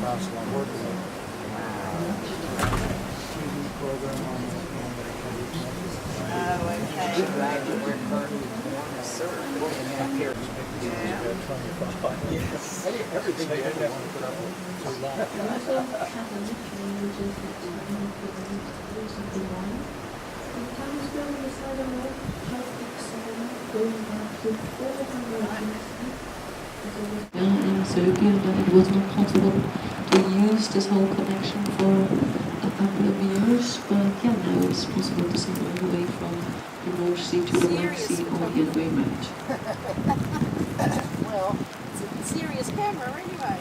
Council I'm working with. CD program on the Oh, okay. Yes. Everything they didn't want to put up with too long. In Serbia, that it was not possible to use this whole connection for a couple of years, but yeah, now it's possible to sail all the way from the North Sea to the White Sea all the other way around. Well, it's a serious camera anyway.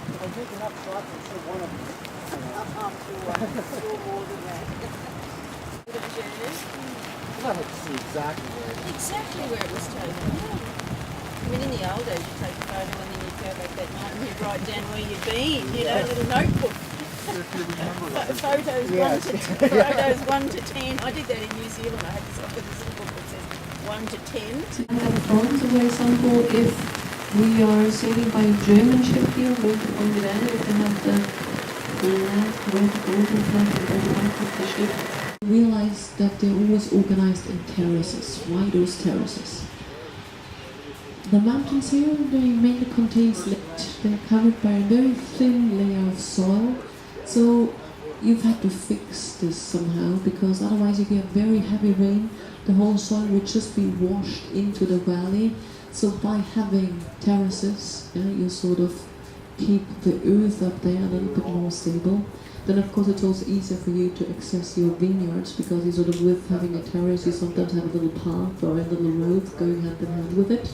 If I take enough shots, I'm sure one of them. Sure more than that. Bit of a journey. I'd like to see exactly where it is. Exactly where it was taken. Yeah. I mean, in the old days, you take a photo and then you go back that night and you write down where you've been, you know, a little notebook. Photos, Yes. photos 1 to 10. I did that in New Zealand. I had this, I've got this little book that says 1 to 10. And at France, for example, if we are sailing by a German ship here, going to Ponderada, if they have the flag, red, golden flag, and all the back of the ship, realize that they're always organized in terraces. Why those terraces? The mountains here, they mainly contain slate. They're covered by a very thin layer of soil. So you've had to fix this somehow, because otherwise you get very heavy rain, the whole soil would just be washed into the valley. So by having terraces, you sort of keep the earth up there a little bit more stable. Then of course it's also easier for you to access your vineyards, because you sort of, with having a terrace, you sometimes have a little path or a little road going hand in hand with it.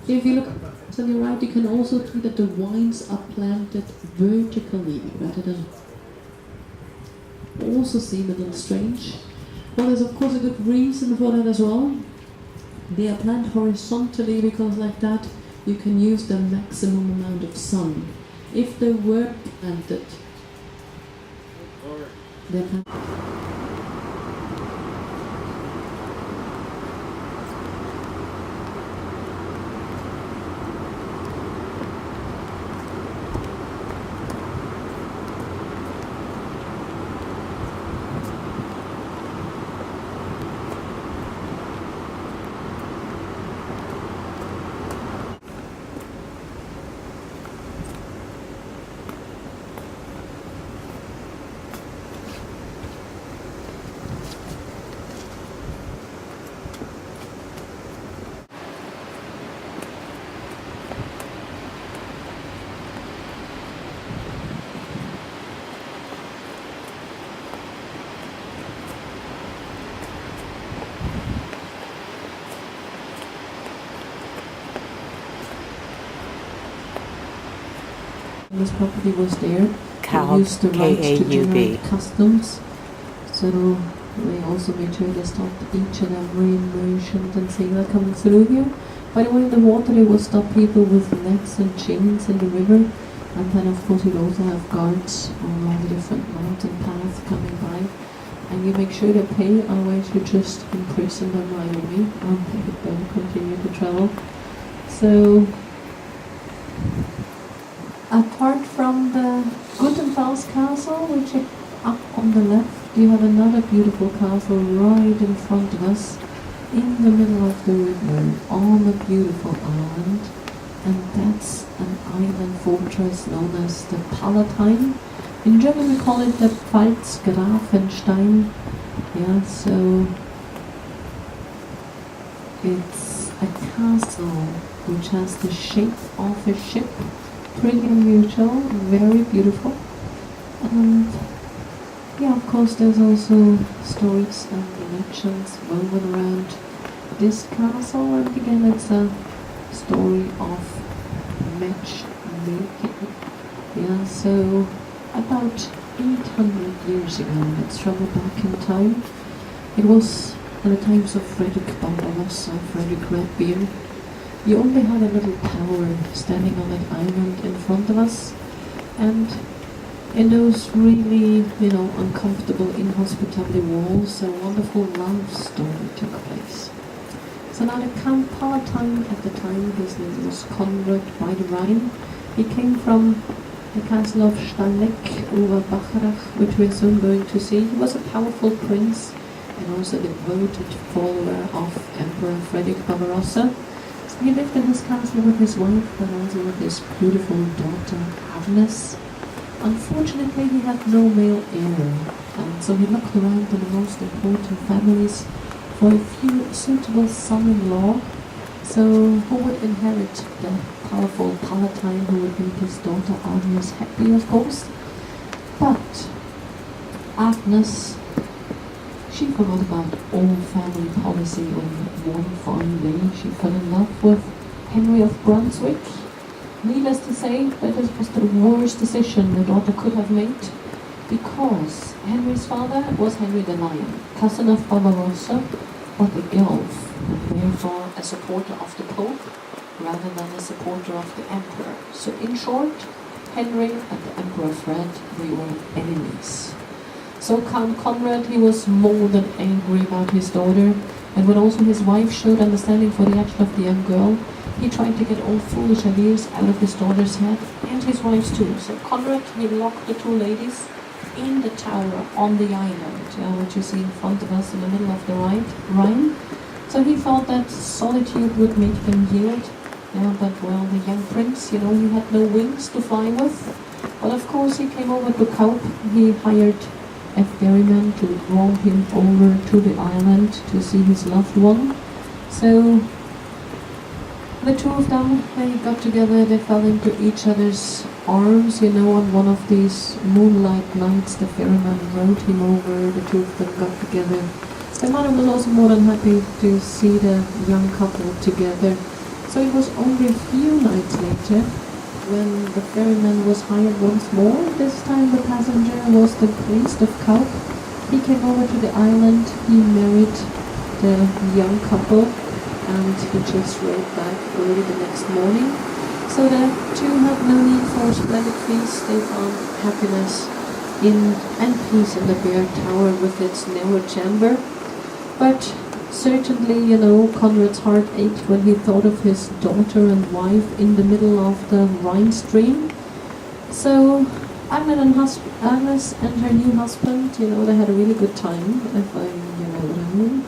If you look to the right, you can also see that the vines are planted vertically rather than, also seem a little strange. Well, there's of course a good reason for that as well. They are planted horizontally because like that you can use the maximum amount of sun. If they were planted, they're planted. This property was there. Kaub, They used the rights to Kaub. generate customs. So they also made sure they stopped each and every merchant and sailor coming through here. By the way, in the water they would stop people with nets and chains in the river. And then of course you'd also have guards on all the different mountain paths coming by. And you make sure they pay, otherwise you just imprison them right away and they don't continue to travel. So, apart from the Gutenfels castle, which is up on the left, you have another beautiful castle right in front of us, in the middle of the river, on a beautiful island. And that's an island fortress known as the Palatine. In German we call it the Pfalzgrafenstein. Yeah, so it's a castle which has the shape of a ship. Pretty unusual, very beautiful. And yeah, of course there's also stories and legends woven around this castle, and again it's a story of matchmaking. Yeah, so about 800 years ago, let's travel back in time. It was in the times of Frederick Barbarossa, Frederick Redbeard. You only had a little tower standing on that island in front of us, and in those really, uncomfortable, inhospitable walls, a wonderful love story took place. So now the Count Palatine at the time, his name was Conrad by the Rhine. He came from the castle of Steinleck over Bacharach, which we're soon going to see. He was a powerful prince and also a devoted follower of Emperor Frederick Barbarossa. So he lived in his castle with his wife, but also with his beautiful daughter Agnes. Unfortunately, he had no male heir, and so he looked around in the most important families for a few suitable son-in-law, so who would inherit the powerful Palatine, who would make his daughter Agnes happy, of course. But Agnes, she forgot about all family policy on one fine day. She fell in love with Henry of Brunswick. Needless to say, that this was the worst decision the daughter could have made, because Henry's father was Henry the Lion, cousin of Barbarossa, but a Guelph, and therefore a supporter of the Pope rather than a supporter of the Emperor. So in short, Henry and the Emperor Fred, they were enemies. So Count Conrad, he was more than angry about his daughter, and when also his wife showed understanding for the action of the young girl, he tried to get all foolish ideas out of his daughter's head, and his wife's too. So Conrad, he locked the two ladies in the tower on the island, which you see in front of us in the middle of the Rhine. So he thought that solitude would make them yield. But well, the young prince, he had no wings to fly with. But of course he came over to Kaub. He hired a ferryman to row him over to the island to see his loved one. So the two of them, they got together, they fell into each other's arms, on one of these moonlight nights. The ferryman rowed him over, the two of them got together. The mother was also more than happy to see the young couple together. So it was only a few nights later when the ferryman was hired once more. This time the passenger was the priest of Kaub. He came over to the island, he married the young couple, and he just rode back early the next morning. So the two had no need for a splendid feast. They found happiness and peace in the bare tower with its narrow chamber. But certainly, Conrad's heart ached when he thought of his daughter and wife in the middle of the Rhine stream. So Agnes and her new husband, they had a really good time, if I, what I mean.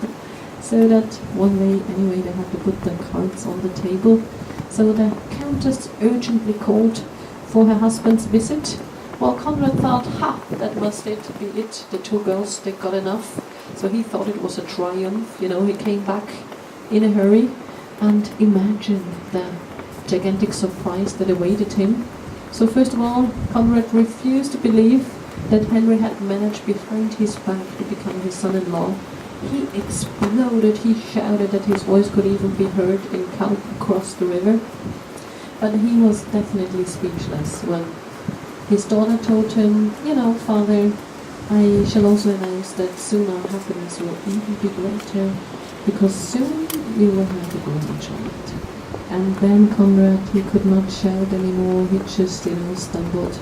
So that one day, anyway, they had to put the cards on the table. So the countess urgently called for her husband's visit. Well, Conrad thought, that must be it. The two girls, they got enough. So he thought it was a triumph. He came back in a hurry, and imagine the gigantic surprise that awaited him. So first of all, Conrad refused to believe that Henry had managed behind his back to become his son-in-law. He exploded, he shouted that his voice could even be heard in Kaub across the river. But he was definitely speechless when his daughter told him, you know, Father, I shall also announce that soon our happiness will even be greater, because soon you will have a grandchild. And then Conrad, he could not shout anymore, he just, you know, stumbled.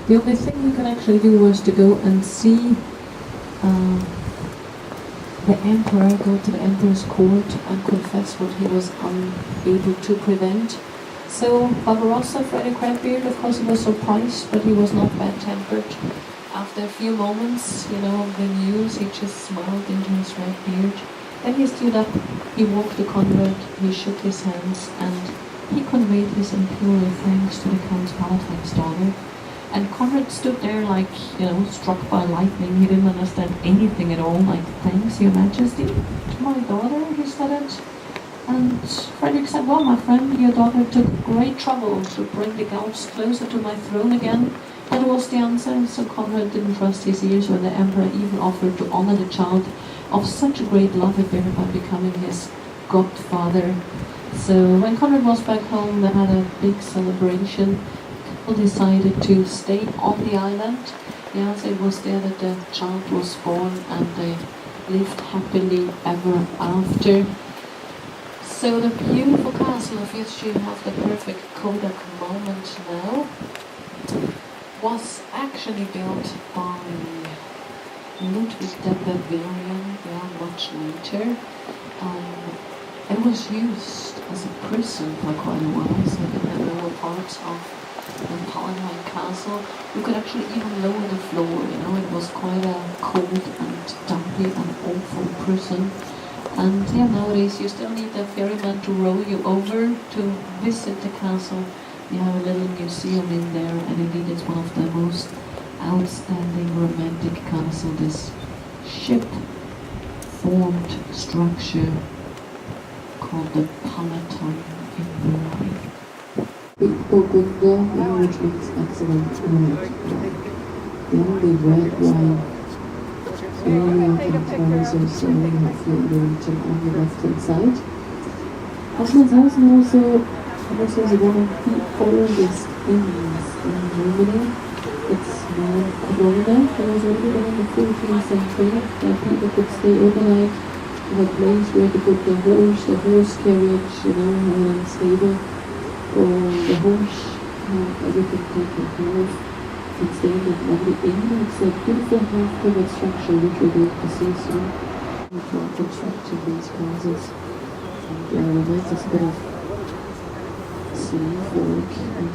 The only thing he could actually do was to go and see the emperor, go to the emperor's court and confess what he was unable to prevent. So Barbarossa, Freddie Crabbeard, of course he was surprised, but he was not bad-tempered. After a few moments, you know, of the news, he just smiled into his red beard. Then he stood up, he walked to Conrad, he shook his hands, and he conveyed his imperial thanks to the Count Palatine's daughter. And Conrad stood there like, you know, struck by lightning. He didn't understand anything at all, like, thanks, Your Majesty, to my daughter, he stuttered. And Frederick said, well, my friend, your daughter took great trouble to bring the Gauts closer to my throne again. That was the answer, so Conrad didn't trust his ears when the emperor even offered to honor the child of such a great love affair by becoming his godfather. So when Conrad was back home, they had a big celebration. People decided to stay on the island. Yes, it was there that the child was born, and they lived happily ever after. So the beautiful castle, of which you have the perfect Kodak moment now, was actually built by Ludwig the Bavarian, much later. It was used as a prison for quite a while, so in the lower parts of the Palatine Castle, you could actually even lower the floor, you know, it was quite a cold and dumpy and awful prison. And yeah, nowadays you still need a ferryman to row you over to visit the castle. You have a little museum in there, and indeed it's one of the most outstanding romantic castles, this ship-formed structure called the Palatine in the Rhine. Burgunder, which means excellent wine. Then the red wine. Area in terms of serving have the region on the left hand side. Aslandshausen also is one of the oldest inns in Germany. It's now Corona. It was already done in the 14th century that people could stay overnight in a place where they put the horse carriage, you know, and stable, or the horse, everything taken care of. And staying at lovely inn. It's a beautiful half-covered structure which we're going to see soon. For constructing these castles, and reminds us a bit of slave work and